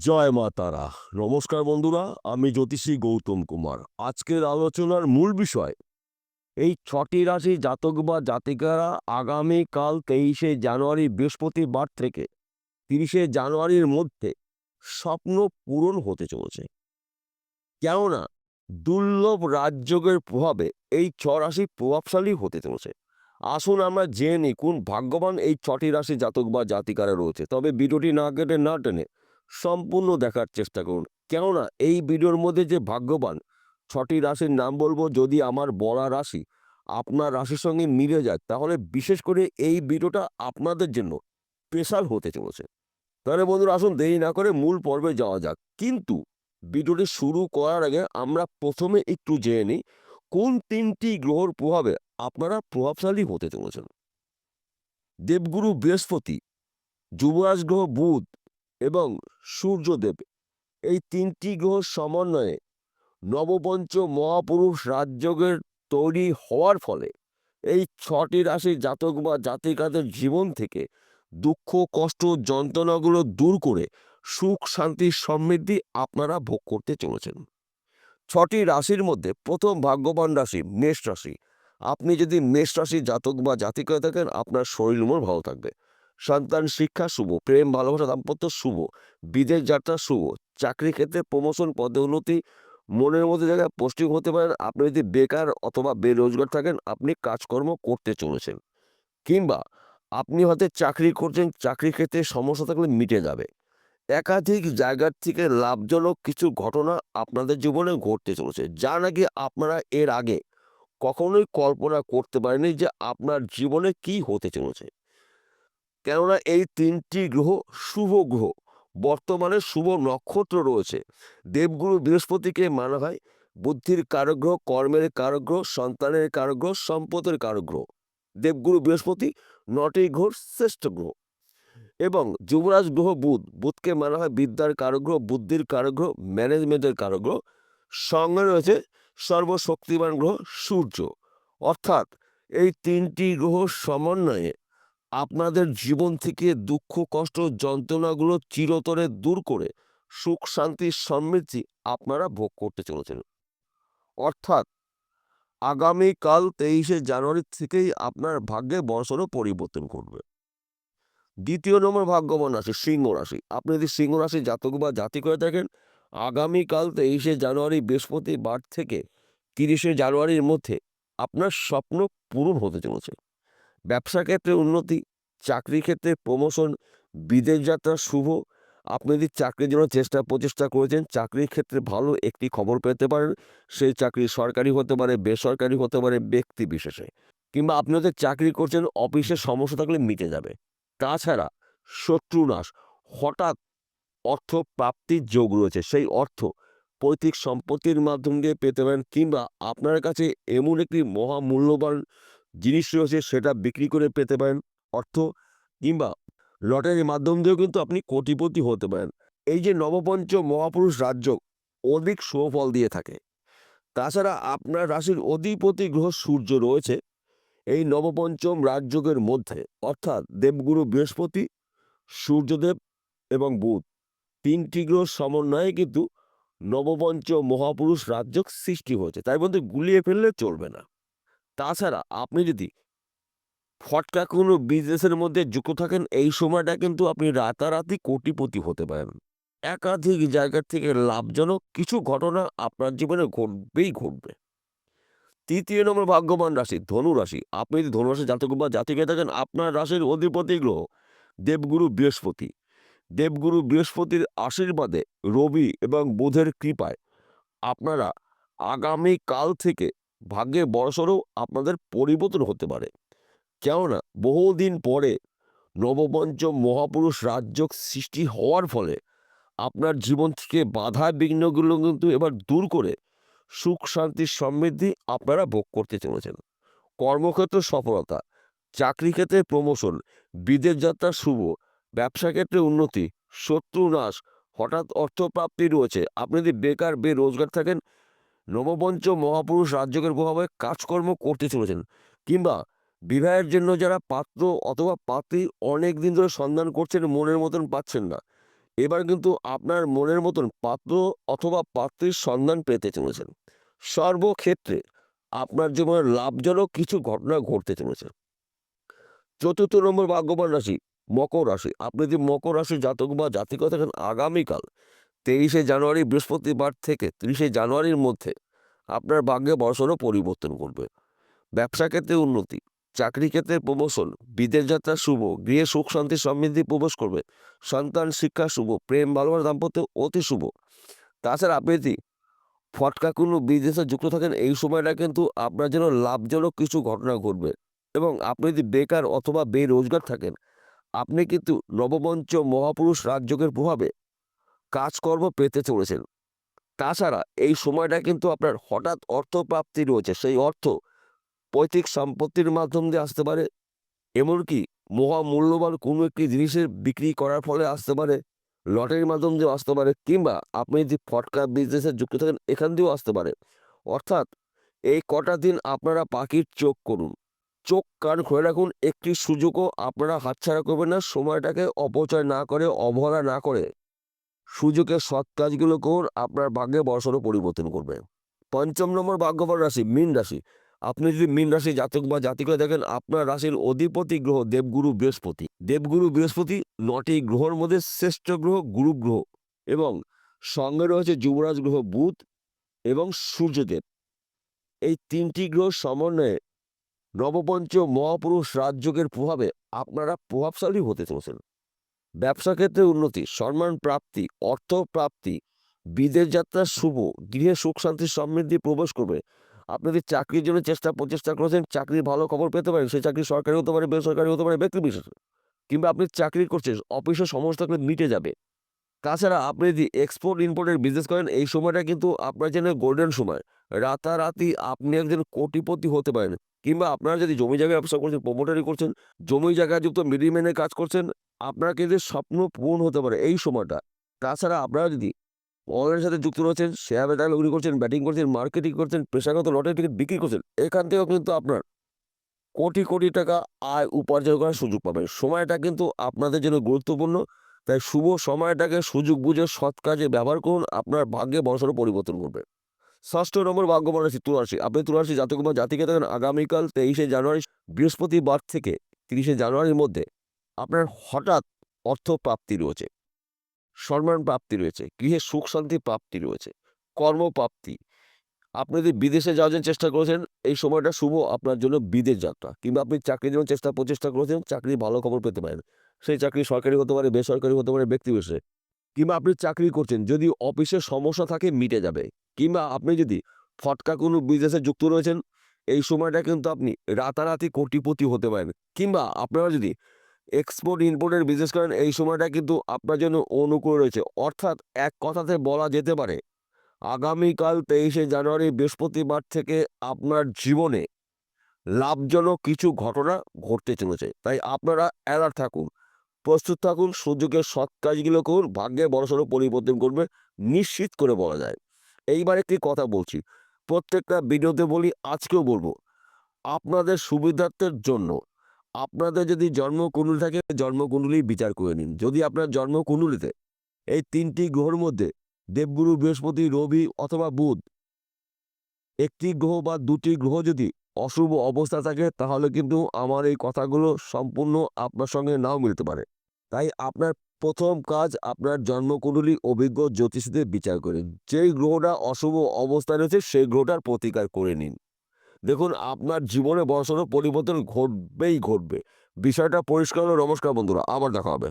জয় মা তারা। নমস্কার বন্ধুরা, আমি জ্যোতিষী গৌতম কুমার। আজকের আলোচনার মূল বিষয় এই 6টি রাশি জাতক বা জাতিকারা আগামীকাল 23শে জানুয়ারি বৃহস্পতিবার থেকে 30শে জানুয়ারির মধ্যে স্বপ্ন পূরণ হতে চলেছে। কেননা দুর্লভ রাজযোগের প্রভাবে এই 6 রাশি প্রভাবশালী হতে চলেছে। আসুন আমরা জেনে নিই কোন ভাগ্যবান এই 6টি রাশি জাতক বা জাতিকারা রয়েছে। তবে ভিডিওটি না কেটে না টেনে সম্পূর্ণ দেখার চেষ্টা করুন। কেননা এই ভিডিওর মধ্যে যে ভাগ্যবান 6টি রাশির নাম বলবো, যদি আমার বলা রাশি আপনার রাশির সঙ্গে মিলে যায় তাহলে বিশেষ করে এই ভিডিওটা আপনাদের জন্য স্পেশাল হতে চলেছে। তাহলে বন্ধুরা, আসুন দেরি না করে মূল পর্বে যাওয়া যাক। কিন্তু ভিডিওটি শুরু করার আগে আমরা প্রথমে একটু জেনে নিই কোন 3টি গ্রহর প্রভাবে আপনারা প্রভাবশালী হতে চলেছেন। দেবগুরু বৃহস্পতি, যুবরাজ গ্রহ বুধ এবং সূর্যদেব, এই 3টি গ্রহ সমন্বয়ে নবপঞ্চ মহাপুরুষ রাজযোগের তৈরি হওয়ার ফলে এই 6টি রাশির জাতক বা জাতিকাদের জীবন থেকে দুঃখ কষ্ট যন্ত্রণাগুলো দূর করে সুখ শান্তি সমৃদ্ধি আপনারা ভোগ করতে চলেছেন। 6টি রাশির মধ্যে প্রথম ভাগ্যবান রাশি মেষ রাশি। আপনি যদি মেষ রাশির জাতক বা জাতিকা থাকেন, আপনার শরীর মন ভালো থাকবে, সন্তান শিক্ষা শুভ, প্রেম ভালোবাসা দাম্পত্য শুভ, বিদেশ যাত্রা শুভ, চাকরি ক্ষেত্রে প্রমোশন পদোন্নতি, মনের মধ্যে জায়গায় পোস্টিং হতে পারেন। আপনি যদি বেকার অথবা বেরোজগার থাকেন, আপনি কাজকর্ম করতে চলেছেন, কিংবা আপনি হয়তো চাকরি করছেন, চাকরি ক্ষেত্রে সমস্যা থাকলে মিটে যাবে। একাধিক জায়গার থেকে লাভজনক কিছু ঘটনা আপনাদের জীবনে ঘটতে চলেছে, যা নাকি আপনারা এর আগে কখনোই কল্পনা করতে পারেননি যে আপনার জীবনে কি হতে চলেছে। কেননা এই 3টি গ্রহ শুভ গ্রহ, বর্তমানে শুভ নক্ষত্র রয়েছে। দেবগুরু বৃহস্পতিকে মানা হয় বুদ্ধির কারক গ্রহ, কর্মের কারক গ্রহ, সন্তানের কারক গ্রহ, সম্পদের কারক গ্রহ। দেবগুরু বৃহস্পতি 9টি গ্রহ শ্রেষ্ঠ গ্রহ। এবং যুবরাজ গ্রহ বুধ, বুধকে মানা হয় বিদ্যার কারক গ্রহ, বুদ্ধির কারক গ্রহ, ম্যানেজমেন্টের কারক গ্রহ। সঙ্গে রয়েছে সর্বশক্তিমান গ্রহ সূর্য। অর্থাৎ এই 3টি গ্রহ সমন্বয়ে আপনাদের জীবন থেকে দুঃখ কষ্ট যন্ত্রণাগুলো চিরতরে দূর করে সুখ শান্তি সমৃদ্ধি আপনারা ভোগ করতে চলেছেন। অর্থাৎ আগামীকাল 23শে জানুয়ারি থেকেই আপনার ভাগ্যে বড়সড় পরিবর্তন ঘটবে। দ্বিতীয় নম্বর ভাগ্যবান রাশি সিংহ রাশি। আপনি যদি সিংহ রাশি জাতক বা জাতি করে থাকেন, আগামীকাল 23শে জানুয়ারি বৃহস্পতিবার থেকে 30শে জানুয়ারির মধ্যে আপনার স্বপ্ন পূরণ হতে চলেছে। ব্যবসা ক্ষেত্রে উন্নতি, চাকরি ক্ষেত্রে প্রমোশন, বিদেশ যাত্রা শুভ। আপনি যদি চাকরির জন্য প্রচেষ্টা করেছেন, চাকরির ক্ষেত্রে ভালো একটি খবর পেতে পারেন। সেই চাকরি সরকারি হতে পারে, বেসরকারি হতে পারে, ব্যক্তি বিশেষে। কিংবা আপনি হয়তো চাকরি করছেন, অফিসের সমস্যা থাকলে মিটে যাবে। তাছাড়া শত্রুনাশ, হঠাৎ অর্থ প্রাপ্তির যোগ রয়েছে। সেই অর্থ পৈতৃক সম্পত্তির মাধ্যম দিয়ে পেতে পারেন, কিংবা আপনার কাছে এমন একটি মহামূল্যবান জিনিস রয়েছে সেটা বিক্রি করে পেতে পারেন অর্থ, কিংবা লটারির মাধ্যম দিয়েও কিন্তু আপনি কোটিপতি হতে পারেন। এই যে নবপঞ্চ মহাপুরুষ রাজযোগ অধিক সুফল দিয়ে থাকে। তাছাড়া আপনার রাশির অধিপতি গ্রহ সূর্য রয়েছে এই নবপঞ্চম রাজযোগের মধ্যে। অর্থাৎ দেবগুরু বৃহস্পতি, সূর্যদেব এবং বুধ, 3টি গ্রহ সমন্বয়ে কিন্তু নবপঞ্চ মহাপুরুষ রাজযোগ সৃষ্টি হয়েছে। তাই বলতে গুলিয়ে ফেললে চলবে না। তাছাড়া আপনি যদি ফটকা কোনো বিজনেসের মধ্যে যুক্ত থাকেন, এই সময়টা কিন্তু আপনি রাতারাতি কোটিপতি হতে পারেন। একাধিক জায়গার থেকে লাভজনক কিছু ঘটনা আপনার জীবনে ঘটবেই ঘটবে। তৃতীয় নম্বর ভাগ্যবান রাশি ধনু রাশি। আপনি যদি ধনু রাশি জাতক বা জাতিকে থাকেন, আপনার রাশির অধিপতি গ্রহ দেবগুরু বৃহস্পতি। দেবগুরু বৃহস্পতির আশীর্বাদে, রবি এবং বুধের কৃপায় আপনারা আগামীকাল থেকে ভাগ্যে বড়সড় আপনাদের পরিবর্তন হতে পারে। কেননা বহুদিন পরে নবপঞ্চম মহাপুরুষ রাজযোগ সৃষ্টি হওয়ার ফলে আপনার জীবন থেকে বাধা বিঘ্নগুলো কিন্তু এবার দূর করে সুখ শান্তি সমৃদ্ধি আপনারা ভোগ করতে চলেছেন। কর্মক্ষেত্রে সফলতা, চাকরি ক্ষেত্রে প্রমোশন, বিদেশ যাত্রা শুভ, ব্যবসা ক্ষেত্রে উন্নতি, শত্রু নাশ, হঠাৎ অর্থপ্রাপ্তি রয়েছে। আপনি যদি বেকার বেরোজগার থাকেন, নবপঞ্চম মহাপুরুষ রাজযোগের প্রভাবে কাজকর্ম করতে চলেছেন। কিংবা বিবাহের জন্য যারা পাত্র অথবা পাত্রী অনেক দিন ধরে সন্ধান করছেন, মনের মতন পাচ্ছেন না, এবার কিন্তু আপনার মনের মতন পাত্র অথবা পাত্রীর সন্ধান পেতে চলেছেন। সর্বক্ষেত্রে আপনার জীবনে লাভজনক কিছু ঘটনা ঘটতে চলেছে। চতুর্থ নম্বর ভাগ্যবান রাশি মকর রাশি। আপনি যদি মকর রাশির জাতক বা জাতিকা থাকেন, আগামীকাল 23শে জানুয়ারি বৃহস্পতিবার থেকে 30শে জানুয়ারির মধ্যে আপনার ভাগ্যে বড়সড় পরিবর্তন করবে। ব্যবসা ক্ষেত্রে উন্নতি, চাকরি ক্ষেত্রে প্রমোশন, বিদেশ যাত্রা শুভ, গৃহে সুখ শান্তি সমৃদ্ধি প্রবেশ করবে, সন্তান শিক্ষা শুভ, প্রেম ভালোবাসা দাম্পত্য অতি শুভ। তাছাড়া আপনি যদি ফটকা কোনো বিজনেসে যুক্ত থাকেন, এই সময়টা কিন্তু আপনার জন্য লাভজনক কিছু ঘটনা ঘটবে। এবং আপনি যদি বেকার অথবা বেরোজগার থাকেন, আপনি কিন্তু নবমঞ্চ মহাপুরুষ রাজযোগের প্রভাবে কাজকর্ম পেতে চলেছেন। তাছাড়া এই সময়টা কিন্তু আপনার হঠাৎ অর্থপ্রাপ্তি রয়েছে। সেই অর্থ পৈতৃক সম্পত্তির মাধ্যম দিয়ে আসতে পারে, এমনকি মহামূল্যবান কোনো একটি জিনিসের বিক্রি করার ফলে আসতে পারে, লটারির মাধ্যম দিয়েও আসতে পারে, কিংবা আপনি যদি ফটকা বিজনেসে যুক্ত থাকেন এখান দিয়েও আসতে পারে। অর্থাৎ এই কটা দিন আপনারা পাখির চোখ করুন, চোখ কান খুলে রাখুন, একটি সুযোগও আপনারা হাতছাড়া করবেন না। সময়টাকে অপচয় না করে, অবহেলা না করে সুযোগের সৎ কাজগুলো করুন, আপনার ভাগ্যে বড়সড় পরিবর্তন করবে। পঞ্চম নম্বর ভাগ্যবান রাশি মীন রাশি। আপনি যদি মীন রাশি জাতক বা জাতিকা দেখেন, আপনার রাশির অধিপতি গ্রহ দেবগুরু বৃহস্পতি। দেবগুরু বৃহস্পতি 9টি গ্রহের মধ্যে শ্রেষ্ঠ গ্রহ, গুরু গ্রহ, এবং সঙ্গে রয়েছে যুবরাজ গ্রহ বুধ এবং সূর্যদেব। এই 3টি গ্রহ সমন্বয়ে নবপঞ্চ মহাপুরুষ রাজযোগের প্রভাবে আপনারা প্রভাবশালী হতে চলেছেন। ব্যবসা ক্ষেত্রে উন্নতি, সম্মান প্রাপ্তি, অর্থ প্রাপ্তি, বিদেশ যাত্রা শুভ, গৃহে সুখ শান্তি সমৃদ্ধি প্রবেশ করবে। আপনি যদি চাকরির জন্য প্রচেষ্টা করেছেন, চাকরির ভালো খবর পেতে পারেন। সেই চাকরি সরকারি হতে পারে, বেসরকারি হতে পারে, ব্যক্তি বিশেষ। কিংবা আপনি চাকরি করছেন, অফিসের সমস্যাগুলো মিটে যাবে। তাছাড়া আপনি যদি এক্সপোর্ট ইম্পোর্টের বিজনেস করেন, এই সময়টা কিন্তু আপনার জন্য গোল্ডেন সময়। রাতারাতি আপনি একজন কোটিপতি হতে পারেন। কিংবা আপনারা যদি জমি জায়গায় ব্যবসা করছেন, প্রমোটারি করছেন, জমি জায়গায় যুক্ত মিডিলম্যানের কাজ করছেন, আপনার কিন্তু স্বপ্ন পূরণ হতে পারে এই সময়টা। তাছাড়া আপনারা যদি অনলাইনের সাথে যুক্ত রয়েছেন, শেয়ার বাজারে লগ্নি করছেন, ব্যাটিং করছেন, মার্কেটিং করছেন, পেশাগত লটারি টিকিট বিক্রি করছেন, এখান থেকেও কিন্তু আপনার কোটি কোটি টাকা আয় উপার্জন করার সুযোগ পাবেন। সময়টা কিন্তু আপনাদের জন্য গুরুত্বপূর্ণ। তাই শুভ সময়টাকে সুযোগ বুঝে সৎ কাজে ব্যবহার করুন, আপনার ভাগ্যে বড়সড় পরিবর্তন করবে। ষষ্ঠ নম্বর ভাগ্যবান রাশি তুলা রাশি। আপনি তুলা রাশি জাতক বা জাতিকে থাকেন, আগামীকাল 23শে জানুয়ারি বৃহস্পতিবার থেকে 30শে জানুয়ারির মধ্যে আপনার হঠাৎ অর্থ প্রাপ্তি রয়েছে, সম্মান প্রাপ্তি রয়েছে, গৃহে সুখ শান্তি প্রাপ্তি রয়েছে, কর্মপ্রাপ্তি। আপনি যদি বিদেশে যাওয়ার জন্য চেষ্টা করেছেন, এই সময়টা শুভ আপনার জন্য বিদেশ যাত্রা। কিংবা আপনি চাকরির জন্য প্রচেষ্টা করেছেন, চাকরির ভালো খবর পেতে পারেন। সেই চাকরি সরকারি হতে পারে, বেসরকারি হতে পারে, ব্যক্তি বিশেষে। কিংবা আপনি চাকরি করছেন, যদি অফিসে সমস্যা থাকে মিটে যাবে। কিংবা আপনি যদি ফটকা কোনো বিজনেসে যুক্ত রয়েছেন, এই সময়টা কিন্তু আপনি রাতারাতি কোটিপতি হতে পারেন। কিংবা আপনারা যদি এক্সপোর্ট ইম্পোর্টের বিজনেস করেন, এই সময়টা কিন্তু আপনার জন্য অনুকূল রয়েছে। অর্থাৎ এক কথাতে বলা যেতে পারে, আগামীকাল 23শে জানুয়ারি বৃহস্পতিবার থেকে আপনার জীবনে লাভজনক কিছু ঘটনা ঘটতে চলেছে। তাই আপনারা অ্যালার্ট থাকুন, প্রস্তুত থাকুন, সুযোগের সৎ কাজগুলো করুন, ভাগ্যে বড়সড় পরিবর্তন করবে নিশ্চিত করে বলা যায়। এইবার একটি কথা বলছি, প্রত্যেকটা ভিডিওতে বলি, আজকেও বলবো, আপনাদের সুবিধার্থের জন্য আপনাদের যদি জন্মকুণ্ডলী থাকে, জন্মকুণ্ডলী বিচার করে নিন। যদি আপনার জন্মকুণ্ডলীতে এই 3টি গ্রহের মধ্যে দেবগুরু বৃহস্পতি, রবি অথবা বুধ, একটি গ্রহ বা 2টি গ্রহ যদি অশুভ অবস্থা থাকে, তাহলে কিন্তু আমার এই কথাগুলো সম্পূর্ণ আপনার সঙ্গে নাও মিলতে পারে। তাই আপনার প্রথম কাজ, আপনার জন্মকুণ্ডলী অভিজ্ঞ জ্যোতিষীদের বিচার করেন। যেই গ্রহটা অশুভ অবস্থায় রয়েছে সেই গ্রহটার প্রতিকার করে নিন। দেখুন, আপনার জীবনে বড়সড় পরিবর্তন ঘটবেই ঘটবে। বিষয়টা পরিষ্কার হলো। নমস্কার বন্ধুরা, আবার দেখা হবে।